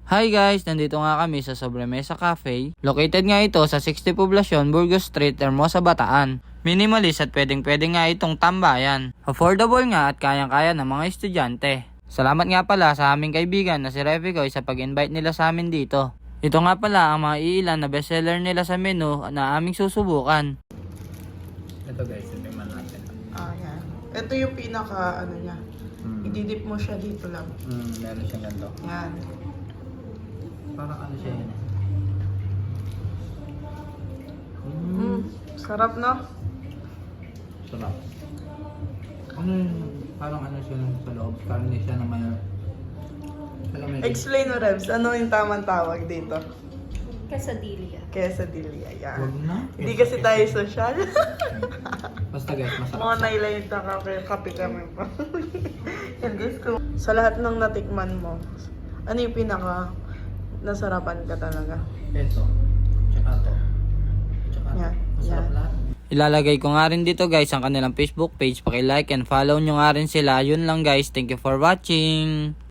Hi guys, nandito nga kami sa Sobremesa Cafe. Located nga ito sa 60 Poblacion, Burgos Street, Hermosa, Bataan. Minimalist at pwedeng nga itong tambayan. Affordable nga at kayang-kaya ng mga estudyante. Salamat nga pala sa aming kaibigan na si Reficoy sa pag-invite nila sa amin dito. Ito nga pala ang mga iilan na bestseller nila sa menu na aming susubukan. Ito guys, tingnan natin. Yan. Ito yung pinaka, niya. Ididip mo siya dito lang. Meron siyang ganito. Yan. Parang ano siya yun. Sarap, no? Sarap. Ano yun? Parang ano siya sa loob. Karne siya na may... Explain mo, Rebs. Ano yung tamang tawag dito? Quesadilla. Quesadilla. Yan. Huwag na. Hindi kasi tayo social. Basta guys, masarap Mga siya. nailayin na kape kami pa. Yan guys, sa lahat ng natikman mo, ano yung pinaka nasarapan ka talaga? Ito. Tsaka to. Tsaka to. Yan. Masarap Yan. lahat. Ilalagay ko nga rin dito guys ang kanilang Facebook page. Paki-like and follow nyo nga rin sila. Yun lang guys. Thank you for watching.